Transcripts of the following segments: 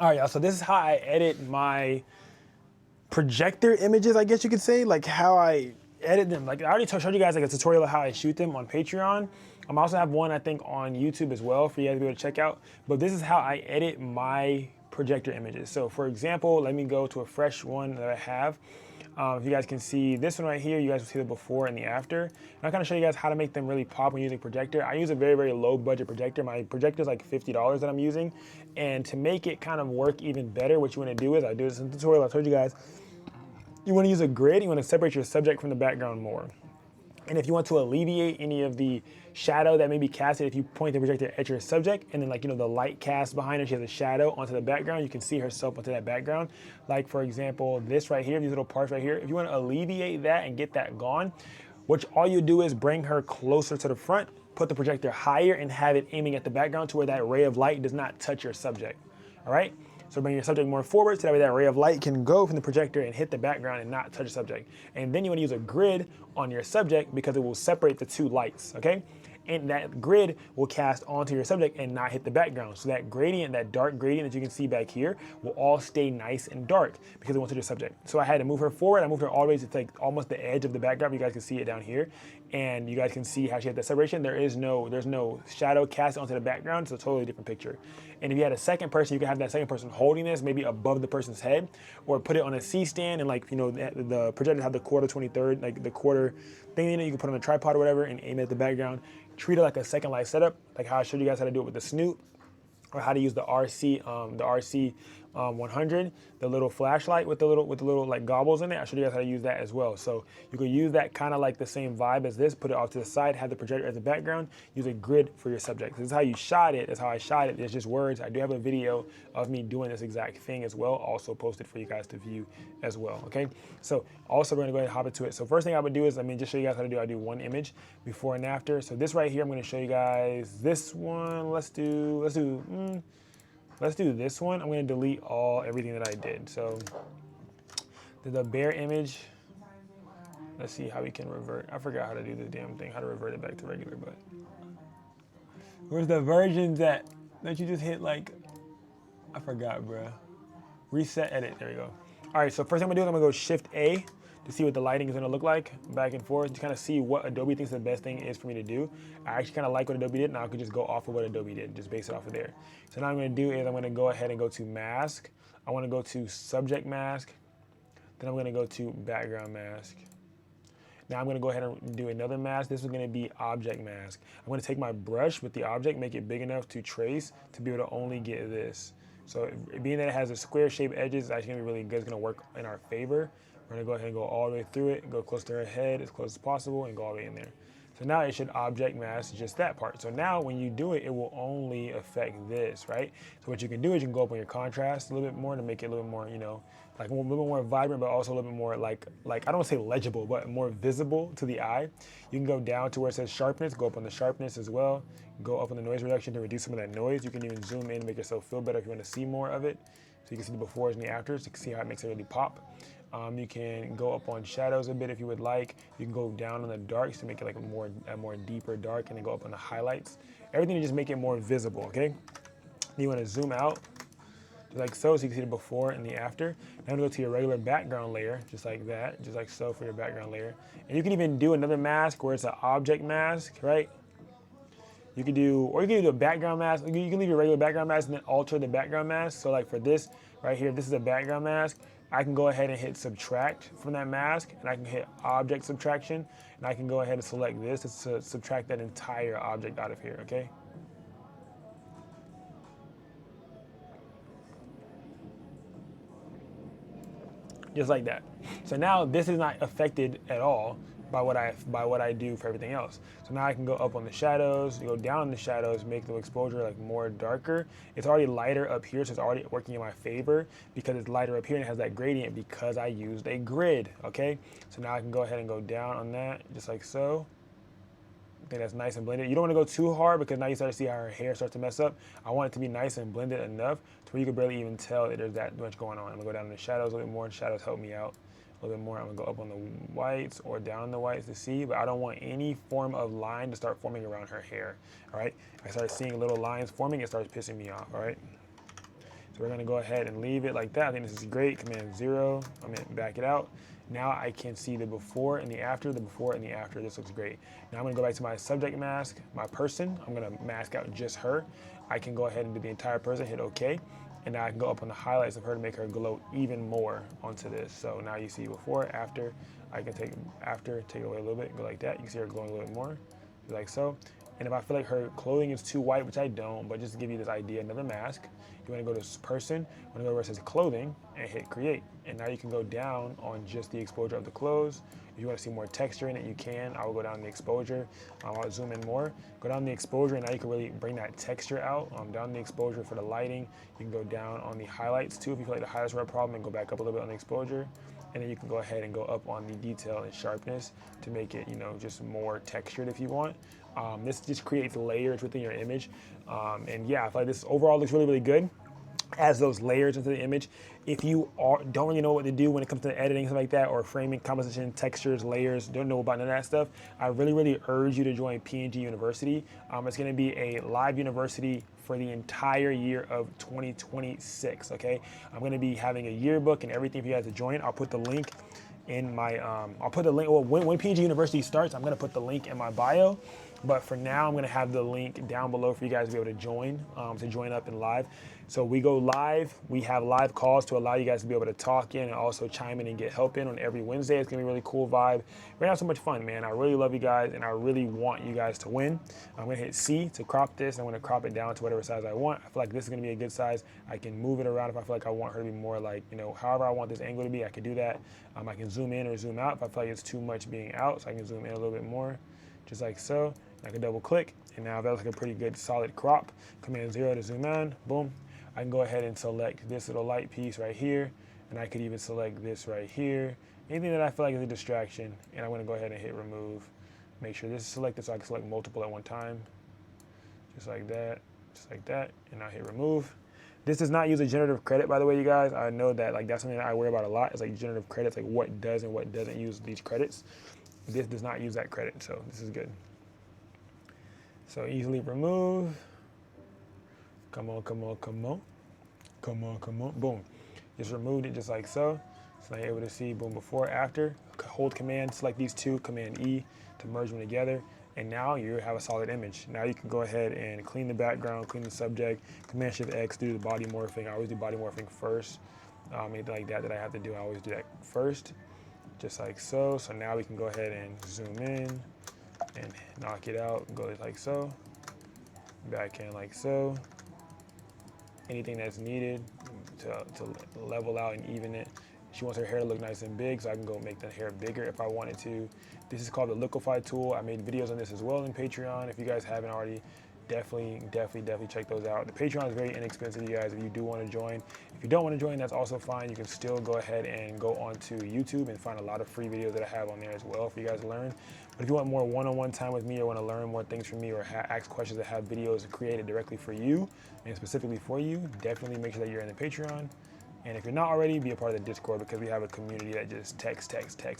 All right, y'all, so this is how I edit my projector images, I guess you could say, like how I edit them. Like I already showed you guys like a tutorial of how I shoot them on Patreon. I also have one, I think, on YouTube as well for you guys to be able to check out. But this is how I edit my projector images. So for example, let me go to a fresh one that I have. If you guys can see this one right here, you guys will see the before and the after. And I'll kind of show you guys how to make them really pop when using projector. I use a very, very low budget projector. My projector is like $50 that I'm using. And to make it kind of work even better, what you want to do is, I do this in the tutorial, I told you guys, you want to use a grid, you want to separate your subject from the background more. And if you want to alleviate any of the shadow that may be casted, if you point the projector at your subject and then like, you know, the light cast behind her, she has a shadow onto the background, you can see herself onto that background. Like for example, this right here, these little parts right here, if you want to alleviate that and get that gone, all you do is bring her closer to the front, put the projector higher and have it aiming at the background to where that ray of light does not touch your subject, all right? So bring your subject more forward so that way that ray of light can go from the projector and hit the background and not touch the subject. And then you want to use a grid on your subject because it will separate the two lights, okay? And that grid will cast onto your subject and not hit the background. So that gradient, that dark gradient that you can see back here will all stay nice and dark because it won't touch your subject. So I had to move her forward. I moved her all the way to like almost the edge of the background. You guys can see it down here. And you guys can see how she had that separation. There's no shadow cast onto the background. It's a totally different picture. And if you had a second person, you can have that second person holding this maybe above the person's head, or put it on a C-stand and like, you know, the projector have the quarter 23rd, like the quarter thing in it, you can put on a tripod or whatever and aim it at the background. Treat it like a second light setup, like how I showed you guys how to do it with the Snoot, or how to use the RC 100, the little flashlight with the little like goggles in it. I showed you guys how to use that as well. So you could use that kind of like the same vibe as this, put it off to the side, have the projector as the background, use a grid for your subject. This is how you shot it, that's how I shot it. There's just words. I do have a video of me doing this exact thing as well, also posted for you guys to view as well, okay? So also we're gonna go ahead and hop into it. So first thing I would do is, just show you guys how to do, I do one image before and after. So this right here, I'm gonna show you guys this one. Let's do this one. I'm gonna delete everything that I did. So the bare image, let's see how we can revert. I forgot how to do the damn thing, how to revert it back to regular, but where's the versions that you just hit like, I forgot, bruh. Reset, edit, there we go. All right, so first thing I'm gonna do is I'm gonna go Shift A to see what the lighting is gonna look like, back and forth, to kind of see what Adobe thinks the best thing is for me to do. I actually kind of like what Adobe did, and I could just go off of what Adobe did, just base it off of there. So now what I'm gonna do is I'm gonna go ahead and go to Mask. I wanna go to Subject Mask. Then I'm gonna go to Background Mask. Now I'm gonna go ahead and do another mask. This is gonna be Object Mask. I'm gonna take my brush with the object, make it big enough to trace, to be able to only get this. So being that it has a square shaped edges, it's actually gonna be really good. It's gonna work in our favor. We're gonna go ahead and go all the way through it, go close to her head as close as possible, and go all the way in there. So now it should object mask just that part. So now when you do it, it will only affect this, right? So what you can do is you can go up on your contrast a little bit more to make it a little more, you know, like a little bit more vibrant, but also a little bit more like I don't want to say legible, but more visible to the eye. You can go down to where it says sharpness, go up on the sharpness as well. Go up on the noise reduction to reduce some of that noise. You can even zoom in and make yourself feel better if you want to see more of it. So you can see the befores and the afters. You can see how it makes it really pop. You can go up on shadows a bit if you would like. You can go down on the darks to make it like a more deeper dark, and then go up on the highlights. Everything to just make it more visible, okay? Then you want to zoom out, just like so you can see the before and the after. Now I'm gonna go to your regular background layer, just like that, just like so for your background layer. And you can even do another mask where it's an object mask, right? You can do a background mask. You can leave your regular background mask and then alter the background mask. So like for this right here, this is a background mask. I can go ahead and hit subtract from that mask, and I can hit object subtraction, and I can go ahead and select this to subtract that entire object out of here, okay? Just like that. So now this is not affected at all by what I do for everything else. So now I can go up on the shadows, go down in the shadows, make the exposure like more darker. It's already lighter up here, so it's already working in my favor because it's lighter up here and it has that gradient because I used a grid, okay? So now I can go ahead and go down on that, just like so. I think that's nice and blended. You don't want to go too hard because now you start to see how her hair starts to mess up. I want it to be nice and blended enough to where you can barely even tell that there's that much going on. I'm gonna go down in the shadows a little bit more, and shadows help me out a little bit more. I'm gonna go up on the whites or down on the whites to see, but I don't want any form of line to start forming around her hair, all right? I start seeing little lines forming, it starts pissing me off, all right? So we're gonna go ahead and leave it like that. I think this is great. Command 0, I'm gonna back it out. Now I can see the before and the after, the before and the after. This looks great. Now I'm gonna go back to my subject mask, my person. I'm gonna mask out just her. I can go ahead and do the entire person, hit OK. And now I can go up on the highlights of her to make her glow even more onto this. So now you see before, after. I can take after, take it away a little bit, go like that. You can see her glowing a little bit more, like so. And if I feel like her clothing is too white, which I don't, but just to give you this idea, another mask, you wanna go to person, you wanna go where it says clothing and hit create. And now you can go down on just the exposure of the clothes. If you wanna see more texture in it, you can. I will go down the exposure. I'll zoom in more. Go down the exposure and now you can really bring that texture out. Down the exposure for the lighting. You can go down on the highlights too. If you feel like the highlights were a problem, and go back up a little bit on the exposure. And then you can go ahead and go up on the detail and sharpness to make it, just more textured if you want. This just creates layers within your image. And yeah, I feel like this overall looks really, really good. Adds those layers into the image. If you don't really know what to do when it comes to editing, something like that, or framing, composition, textures, layers, don't know about none of that stuff, I really, really urge you to join PNG University. It's gonna be a live university for the entire year of 2026, okay? I'm gonna be having a yearbook and everything for you guys to join. I'll put the link in my, well, when PNG University starts, I'm gonna put the link in my bio. But for now, I'm gonna have the link down below for you guys to be able to join up in live. So we go live, we have live calls to allow you guys to be able to talk in and also chime in and get help in on every Wednesday. It's gonna be a really cool vibe. We're gonna have so much fun, man. I really love you guys and I really want you guys to win. I'm gonna hit C to crop this. I'm gonna crop it down to whatever size I want. I feel like this is gonna be a good size. I can move it around if I feel like I want her to be more like, however I want this angle to be, I can do that. I can zoom in or zoom out if I feel like it's too much being out, so I can zoom in a little bit more, just like so. I can double click, and now that's like a pretty good solid crop. Command 0 to zoom in, boom. I can go ahead and select this little light piece right here, and I could even select this right here. Anything that I feel like is a distraction, and I'm gonna go ahead and hit remove. Make sure this is selected so I can select multiple at one time. Just like that, and I'll hit remove. This does not use a generative credit, by the way, you guys. I know that that's something that I worry about a lot. It's like generative credits, like what does and what doesn't use these credits. This does not use that credit, so this is good. So easily remove. Come on. Boom. Just removed it just like so. So now you're able to see, boom, before, after. Hold command, select these two, command E to merge them together. And now you have a solid image. Now you can go ahead and clean the background, clean the subject, command shift X, do the body morphing. I always do body morphing first. Anything like that I have to do, I always do that first. Just like so. So now we can go ahead and zoom in and knock it out, go like so, back in like so. Anything that's needed to level out and even it. She wants her hair to look nice and big, so I can go make the hair bigger if I wanted to. This is called the Liquify tool. I made videos on this as well in Patreon. If you guys haven't already, definitely check those out. The Patreon is very inexpensive, you guys, if you do want to join. If you don't want to join, that's also fine. You can still go ahead and go onto YouTube and find a lot of free videos that I have on there as well for you guys to learn. But if you want more one-on-one time with me or want to learn more things from me or ask questions that have videos created directly for you and specifically for you, definitely make sure that you're in the Patreon. And if you're not already, be a part of the Discord because we have a community that just text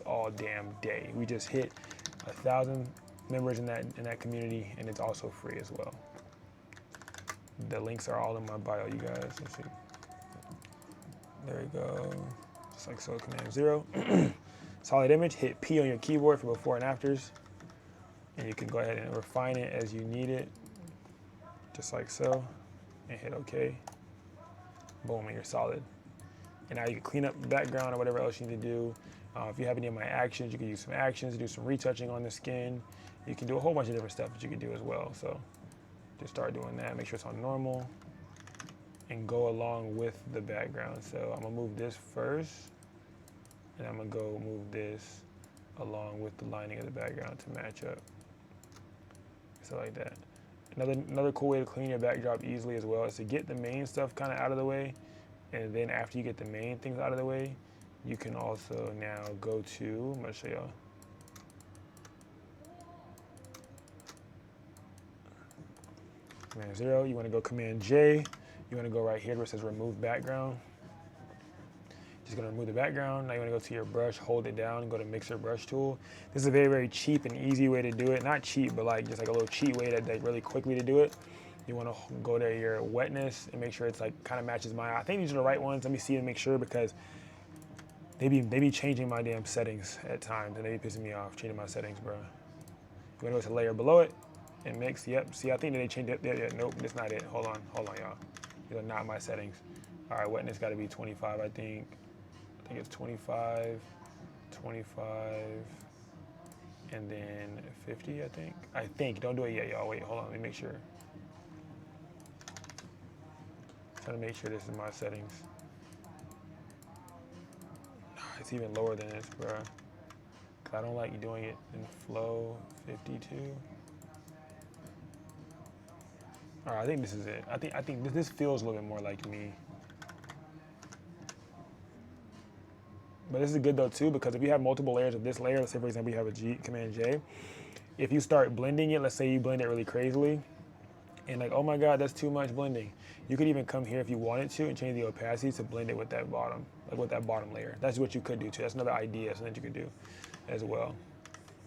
all damn day. We just hit 1,000 members in that community, and it's also free as well. The links are all in my bio, you guys. Let's see. There we go. Just like so, command 0. Solid image, hit P on your keyboard for before and afters. And you can go ahead and refine it as you need it. Just like so. And hit OK. Boom, and you're solid. And now you can clean up the background or whatever else you need to do. If you have any of my actions, you can use some actions, do some retouching on the skin. You can do a whole bunch of different stuff that you can do as well. So just start doing that. Make sure it's on normal and go along with the background. So I'm gonna move this first and I'm gonna go move this along with the lining of the background to match up. So like that. Another cool way to clean your backdrop easily as well is to get the main stuff kind of out of the way. And then after you get the main things out of the way, you can also now go to, I'm gonna show y'all. Command 0, you wanna go Command J. You wanna go right here where it says remove background. Just gonna remove the background. Now you wanna go to your brush, hold it down, and go to mixer brush tool. This is a very, very cheap and easy way to do it. Not cheap, but just like a little cheat way that really quickly to do it. You want to go to your wetness and make sure it's like kind of matches mine. I think these are the right ones. Let me see and make sure, because they be changing my damn settings at times, and they be pissing me off changing my settings, bro. We're gonna go to layer below it and mix. Yep. See, I think that they changed it. Yeah. Nope, that's not it. Hold on, y'all. These are not my settings. All right, wetness got to be 25. I think it's 25, 25, and then 50. I think. Don't do it yet, y'all. Wait, hold on. Let me make sure. Trying to make sure this is my settings. It's even lower than this, bro. Cause I don't like doing it in flow 52. All right, I think this is it. I think this feels a little bit more like me. But this is good though too, because if you have multiple layers of this layer, let's say for example you have a Command J, if you start blending it, let's say you blend it really crazily, and like, oh my God, that's too much blending. You could even come here if you wanted to and change the opacity to blend it with that bottom, like with that bottom layer. That's what you could do too. That's another idea, something that you could do as well.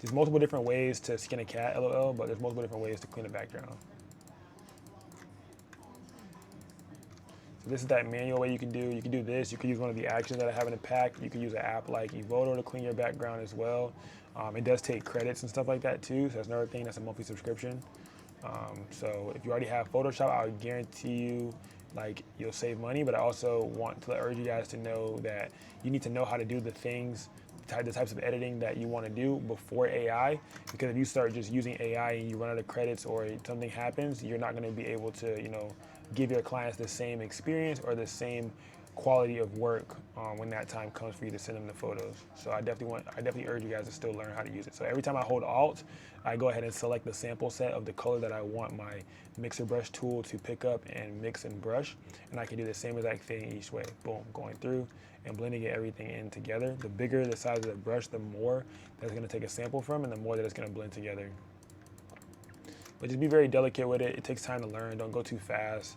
There's multiple different ways to skin a cat, LOL, but there's multiple different ways to clean a background. So this is that manual way you can do. You can do this. You could use one of the actions that I have in the pack. You could use an app like Evoto to clean your background as well. It does take credits and stuff like that too. So that's another thing. That's a monthly subscription. So if you already have Photoshop, I would guarantee you, like, you'll save money. But I also want to urge you guys to know that you need to know how to do the things, the types of editing that you want to do before AI. Because if you start just using AI and you run out of credits or something happens, you're not going to be able to, give your clients the same experience or the same quality of work when that time comes for you to send them the photos. So I definitely urge you guys to still learn how to use it. So every time I hold Alt, I go ahead and select the sample set of the color that I want my mixer brush tool to pick up and mix and brush. And I can do the same exact thing each way. Boom, going through and blending everything in together. The bigger the size of the brush, the more that's gonna take a sample from and the more that it's gonna blend together. But just be very delicate with it. It takes time to learn. Don't go too fast.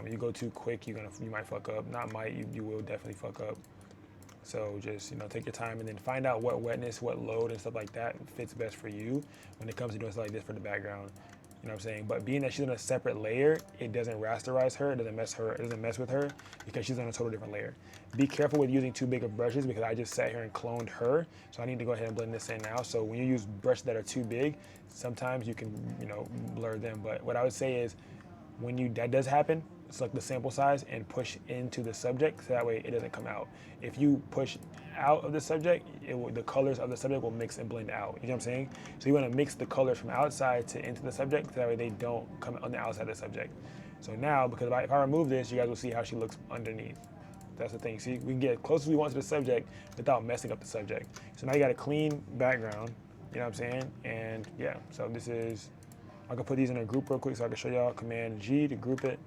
You go too quick, you might fuck up. Not might, you will definitely fuck up. So just take your time and then find out what wetness, what load and stuff like that fits best for you when it comes to doing stuff like this for the background. You know what I'm saying? But being that she's on a separate layer, it doesn't rasterize her, it doesn't mess with her because she's on a total different layer. Be careful with using too big of brushes because I just sat here and cloned her. So I need to go ahead and blend this in now. So when you use brushes that are too big, sometimes you can, blur them. But what I would say is when that does happen, select the sample size and push into the subject so that way it doesn't come out. If you push out of the subject, the colors of the subject will mix and blend out. You know what I'm saying? So you want to mix the colors from outside to into the subject so that way they don't come on the outside of the subject. So now, because if I remove this, you guys will see how she looks underneath. That's the thing. See, we can get as close as we want to the subject without messing up the subject. So now you got a clean background, you know what I'm saying? And yeah, so this is, I can put these in a group real quick so I can show y'all. Command G to group it.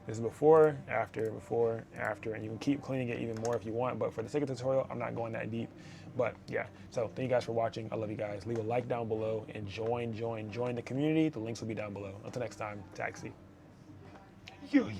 This is before, after, and you can keep cleaning it even more if you want, but for the sake of the tutorial, I'm not going that deep. But yeah, so thank you guys for watching. I love you guys. Leave a like down below and join the community. The links will be down below. Until next time, Taxi. Yo.